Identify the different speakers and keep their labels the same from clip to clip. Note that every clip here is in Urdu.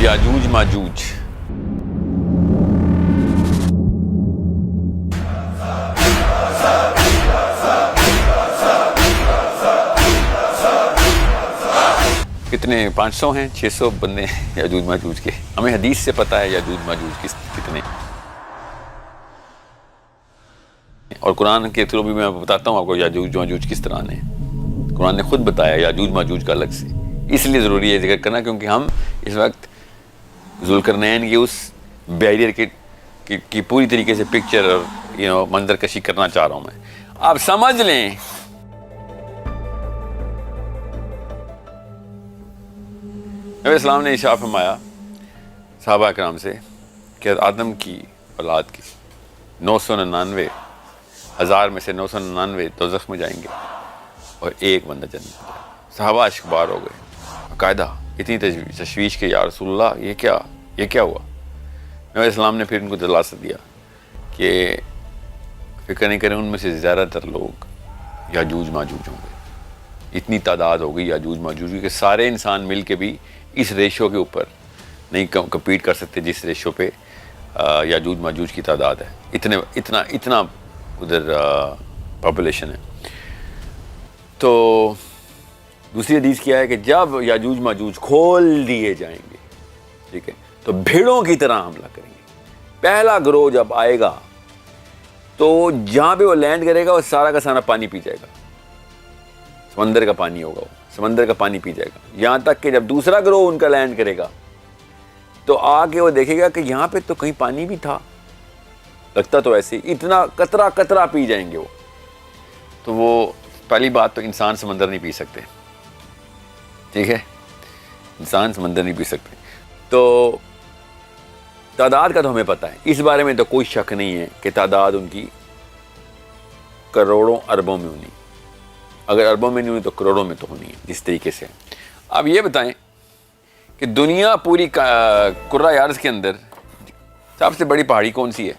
Speaker 1: یاجوج ماجوج. کتنے 500 ہیں 600 بندے ہیں یاجوج ماجوج کے. ہمیں حدیث سے پتہ ہے یاجوج ماجوج کتنے. اور قرآن کے تھرو بھی میں بتاتا ہوں آپ کو یاجوج ماجوج کس طرح نے. قرآن نے خود بتایا یاجوج ماجوج کا الگ سے. اس لیے ضروری ہے ذکر کرنا کیونکہ ہم اس وقت ذوالقرنین کی اس بیریئر کی پوری طریقے سے پکچر اور منظر کشی کرنا چاہ رہا ہوں میں. آپ سمجھ لیں نبی اسلام نے ارشاد فرمایا صحابہ اکرام سے کہ آدم کی اولاد کی 999 ہزار میں سے 999 دوزخ میں جائیں گے اور ایک بندہ جنت میں جائے گا. صحابہ اشکبار ہو گئے باقاعدہ اتنی تشویش کہ یا رسول اللہ یہ کیا ہوا. نبی اسلام نے پھر ان کو دلاسا دیا کہ فکر نہیں کریں ان میں سے زیادہ تر لوگ یاجوج ماجوج ہوں گے. اتنی تعداد ہو گئی یاجوج ماجوج کہ سارے انسان مل کے بھی اس ریشو کے اوپر نہیں کمپیٹ کر سکتے جس ریشو پہ یاجوج ماجوج کی تعداد ہے. اتنا ادھر پاپولیشن ہے. تو دوسری حدیث کیا ہے کہ جب یاجوج ماجوج کھول دیے جائیں گے ٹھیک ہے تو بھیڑوں کی طرح حملہ کریں گے. پہلا گروہ جب آئے گا تو جہاں پہ وہ لینڈ کرے گا وہ سارا کا سارا پانی پی جائے گا. سمندر کا پانی ہوگا وہ سمندر کا پانی پی جائے گا. یہاں تک کہ جب دوسرا گروہ ان کا لینڈ کرے گا تو آ کے وہ دیکھے گا کہ یہاں پہ تو کہیں پانی بھی تھا لگتا تو ایسے اتنا قطرہ پی جائیں گے وہ. تو وہ پہلی بات تو انسان سمندر نہیں پی سکتے ٹھیک ہے. انسان سمندر نہیں پی سکتے. تو تعداد کا تو ہمیں پتہ ہے. اس بارے میں تو کوئی شک نہیں ہے کہ تعداد ان کی کروڑوں اربوں میں ہونی. اگر اربوں میں نہیں ہونی تو کروڑوں میں تو ہونی ہے جس طریقے سے. اب یہ بتائیں کہ دنیا پوری کرۂ ارض کے اندر سب سے بڑی پہاڑی کون سی ہے؟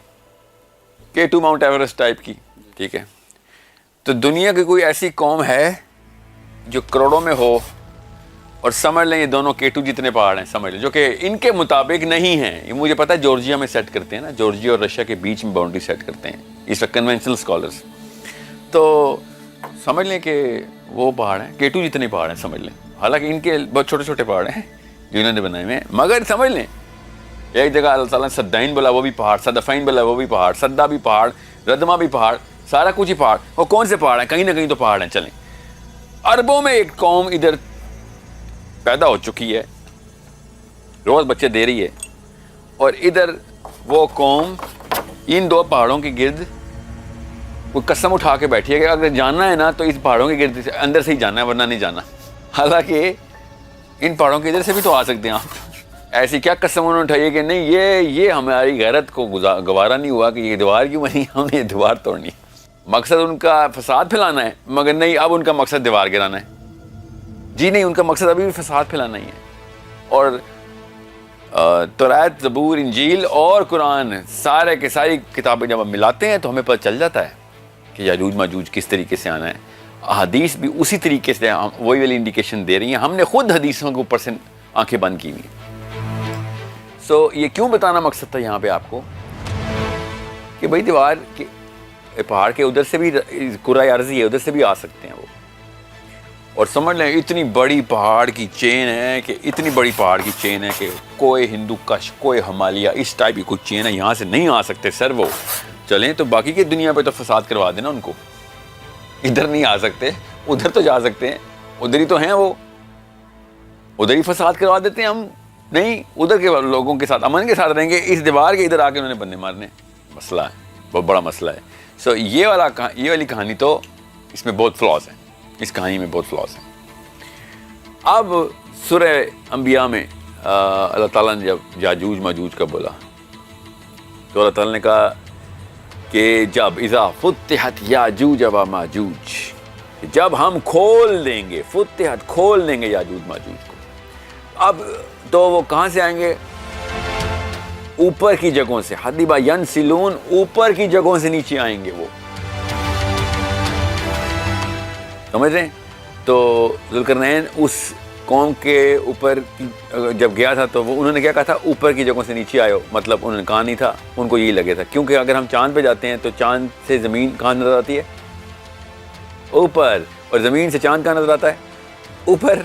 Speaker 1: K2 ماؤنٹ ایوریسٹ ٹائپ کی ٹھیک ہے. تو دنیا کی کوئی ایسی قوم ہے جو کروڑوں میں ہو اور سمجھ لیں یہ دونوں K2 جتنے پہاڑ ہیں سمجھ لیں جو کہ ان کے مطابق نہیں ہیں. یہ مجھے پتہ ہے جورجیا میں سیٹ کرتے ہیں نا. جورجیا اور رشیا کے بیچ میں باؤنڈری سیٹ کرتے ہیں اس وقت کنونشنل اسکالرس. تو سمجھ لیں کہ وہ پہاڑ ہیں K2 جتنے پہاڑ ہیں سمجھ لیں. حالانکہ ان کے بہت چھوٹے چھوٹے پہاڑ ہیں جو انہوں نے بنائے ہوئے ہیں. مگر سمجھ لیں ایک جگہ اللہ تعالیٰ نے سدائن بولا وہ بھی پہاڑ, صدفین بولا وہ بھی پہاڑ, سدا بھی پہاڑ, ردما بھی پہاڑ, سارا کچھ ہی پہاڑ. وہ کون سے پہاڑ ہیں؟ کہیں نہ کہیں تو پہاڑ ہیں. چلیں اربوں میں ایک قوم ادھر پیدا ہو چکی ہے روز بچے دے رہی ہے اور ادھر وہ قوم ان دو پہاڑوں کے گرد کوئی قسم اٹھا کے بیٹھی ہے کہ اگر جانا ہے نا تو اس پہاڑوں کے گرد اندر سے ہی جانا ہے ورنہ نہیں جانا. حالانکہ ان پہاڑوں کے ادھر سے بھی تو آ سکتے ہیں آپ. ایسی کیا قسم انہوں نے اٹھائی ہے کہ نہیں یہ ہماری غیرت کو گوارا نہیں ہوا کہ یہ دیوار کیوں بنی, ہم نے یہ دیوار توڑنی. مقصد ان کا فساد پھیلانا ہے مگر نہیں اب ان کا مقصد دیوار گرانا ہے. جی نہیں, ان کا مقصد ابھی بھی فساد پھیلانا ہی ہے. اور توریت, زبور, انجیل اور قرآن سارے کے ساری کتابیں جب ہم ملاتے ہیں تو ہمیں پتہ چل جاتا ہے کہ یاجوج ماجوج کس طریقے سے آنا ہے. حدیث بھی اسی طریقے سے وہی والی انڈیکیشن دے رہی ہیں. ہم نے خود حدیثوں کے اوپر سے آنکھیں بند کی ہوئی ہیں. سو یہ کیوں بتانا مقصد تھا یہاں پہ آپ کو کہ بھائی دیوار کے پہاڑ کے ادھر سے بھی کرۂ ارضی ہے ادھر سے بھی آ سکتے ہیں وہ. اور سمجھ لیں اتنی بڑی پہاڑ کی چین ہے کہ کوئی ہندو کش, کوئی ہمالیہ اس ٹائپ کی کوئی چین ہے, یہاں سے نہیں آ سکتے سر. وہ چلیں تو باقی کی دنیا پہ تو فساد کروا دینا ان کو. ادھر نہیں آ سکتے ادھر تو جا سکتے ہیں, ادھر ہی تو ہیں وہ, ادھر ہی فساد کروا دیتے ہیں. ہم نہیں ادھر کے لوگوں کے ساتھ امن کے ساتھ رہیں گے, اس دیوار کے ادھر آ کے انہوں نے بندے مارنے. مسئلہ ہے, بہت بڑا مسئلہ ہے. سو یہ والی کہانی تو اس میں بہت فلاز ہیں, اس کہانی میں بہت فلاز ہیں. اب سورہ انبیاء میں اللہ تعالیٰ نے جب یاجوج ماجوج کا بولا تو اللہ تعالیٰ نے کہا کہ جب اذا فتحت یاجوج و ماجوج, جب ہم کھول دیں گے, فتحت کھول دیں گے یاجوج ماجوج کو. اب تو وہ کہاں سے آئیں گے؟ اوپر کی جگہوں سے. حدیبا ینسلون, اوپر کی جگہوں سے نیچے آئیں گے وہ. سمجھ رہے ہیں؟ تو ذوالقرنین اس قوم کے اوپر جب گیا تھا تو وہ انہوں نے کیا کہا تھا, اوپر کی جگہوں سے نیچے آئے ہو, مطلب انہوں نے کہا نہیں تھا, ان کو یہی لگے تھا, کیونکہ اگر ہم چاند پہ جاتے ہیں تو چاند سے زمین کہاں نظر آتی ہے, اوپر, اور زمین سے چاند کہاں نظر آتا ہے, اوپر.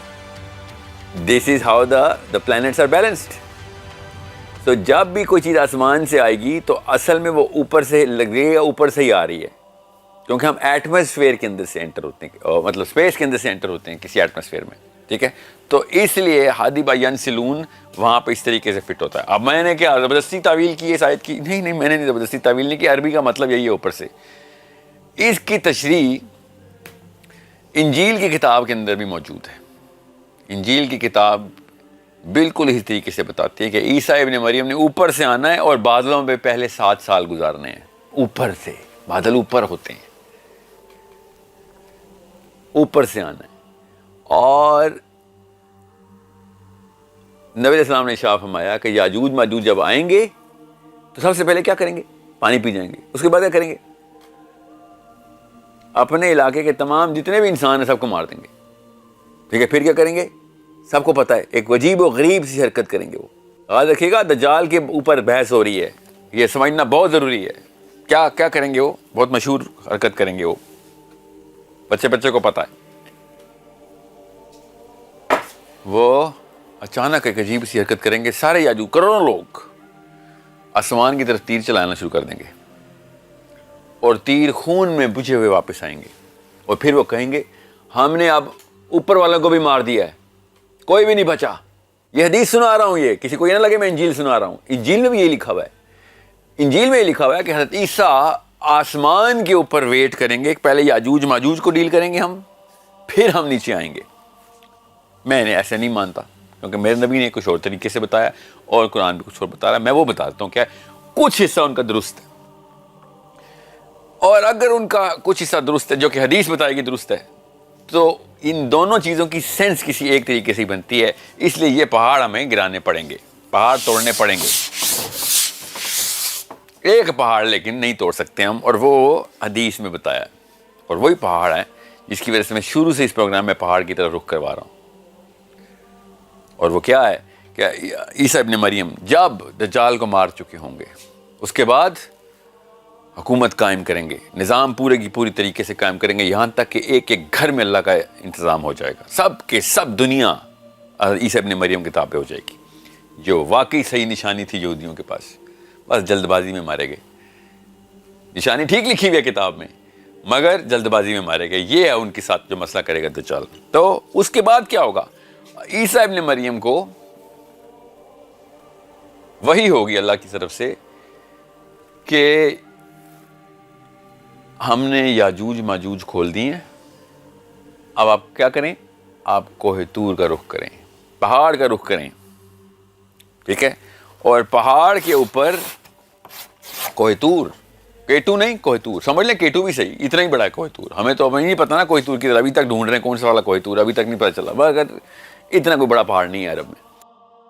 Speaker 1: This is how the plants are balanced. تو جب بھی کوئی چیز آسمان سے آئے گی تو اصل میں وہ اوپر سے لگے گا, اوپر سے ہی آ رہی ہے, کیونکہ ہم ایٹماسفیئر کے اندر سے انٹر ہوتے ہیں, مطلب اسپیس کے اندر سے انٹر ہوتے ہیں کسی ایٹماسفیئر میں, ٹھیک ہے. تو اس لیے حادیبہ ینسلون وہاں پہ اس طریقے سے فٹ ہوتا ہے. اب میں نے کیا زبردستی تعویل کی اس آیت کی؟ نہیں میں نے زبردستی تعویل نہیں کی, عربی کا مطلب یہی ہے اوپر سے. اس کی تشریح انجیل کی کتاب کے اندر بھی موجود ہے. انجیل کی کتاب بالکل اسی طریقے سے بتاتی ہے کہ عیسیٰ ابن مریم نے اوپر سے آنا ہے اور بادلوں پہ پہلے 7 سال گزارنے ہیں. اوپر سے, بادل اوپر ہوتے ہیں, اوپر سے آنا ہے. اور نبی علیہ السلام نے ارشاد فرمایا کہ یاجوج ماجوج جب آئیں گے تو سب سے پہلے کیا کریں گے, پانی پی جائیں گے. اس کے بعد کیا کریں گے, اپنے علاقے کے تمام جتنے بھی انسان ہیں سب کو مار دیں گے, ٹھیک ہے. پھر کیا کریں گے, سب کو پتہ ہے, ایک عجیب و غریب سی حرکت کریں گے. وہ یاد رکھیے گا, دجال کے اوپر بحث ہو رہی ہے, یہ سمجھنا بہت ضروری ہے. کیا کریں گے وہ, بہت مشہور حرکت کریں گے وہ, بچے کو پتہ ہے. وہ اچانک ایک عجیب سی حرکت کریں گے, سارے یاجوج کروڑوں لوگ آسمان کی طرف تیر چلانا شروع کر دیں گے, اور تیر خون میں بجھے ہوئے واپس آئیں گے. اور پھر وہ کہیں گے ہم نے اب اوپر والوں کو بھی مار دیا ہے, کوئی بھی نہیں بچا. یہ حدیث سنا رہا ہوں, یہ کسی کو یہ نہ لگے میں انجیل سنا رہا ہوں, انجیل میں بھی یہ لکھا ہوا ہے. انجیل میں یہ لکھا ہوا ہے کہ حضرت عیسیٰ آسمان کے اوپر ویٹ کریں گے, پہلے یاجوج ماجوج کو ڈیل کریں گے ہم, پھر ہم نیچے آئیں گے. میں نے ایسے نہیں مانتا, کیونکہ میرے نبی نے کچھ اور طریقے سے بتایا اور قرآن بھی کچھ اور بتا رہا ہے. میں وہ بتاتا ہوں کیا کچھ حصہ ان کا درست ہے, اور اگر ان کا کچھ حصہ درست ہے جو کہ حدیث بتائے گی درست ہے, تو ان دونوں چیزوں کی سینس کسی ایک طریقے سے ہی بنتی ہے. اس لیے یہ پہاڑ ہمیں گرانے پڑیں گے, پہاڑ توڑنے پڑیں گے. ایک پہاڑ لیکن نہیں توڑ سکتے ہم, اور وہ حدیث میں بتایا ہے. اور وہی پہاڑ ہے جس کی وجہ سے میں شروع سے اس پروگرام میں پہاڑ کی طرف رخ کروا رہا ہوں. اور وہ کیا ہے کہ عیسیٰ ابن مریم جب دجال کو مار چکے ہوں گے, اس کے بعد حکومت قائم کریں گے, نظام پورے کی پوری طریقے سے قائم کریں گے, یہاں تک کہ ایک ایک گھر میں اللہ کا انتظام ہو جائے گا. سب کے سب دنیا عیسیٰ ابن مریم کے تابع ہو جائے گی, جو واقعی صحیح نشانی تھی یہودیوں کے پاس. بس جلد بازی میں مارے گئے. نشانی ٹھیک لکھی ہوئی ہے کتاب میں, مگر جلد بازی میں مارے گئے. یہ ہے ان کے ساتھ جو مسئلہ کرے گا دجال. تو اس کے بعد کیا ہوگا, عیسیٰ ابن مریم کو وحی ہوگی اللہ کی طرف سے کہ ہم نے یاجوج ماجوج کھول دیے ہیں, اب آپ کیا کریں, آپ کوہ طور کا رخ کریں, پہاڑ کا رخ کریں, ٹھیک ہے. اور پہاڑ کے اوپر کوہ طور, کیٹو نہیں کوہ طور, سمجھ لیں کیٹو بھی صحیح, اتنا ہی بڑا ہے کوہ طور. ہمیں تو ابھی نہیں پتا نا کوہ طور کی, ابھی تک ڈھونڈ رہے ہیں کون سا والا کوہ طور, ابھی تک نہیں پتا چلا. اگر اتنا کوئی بڑا پہاڑ نہیں ہے عرب میں,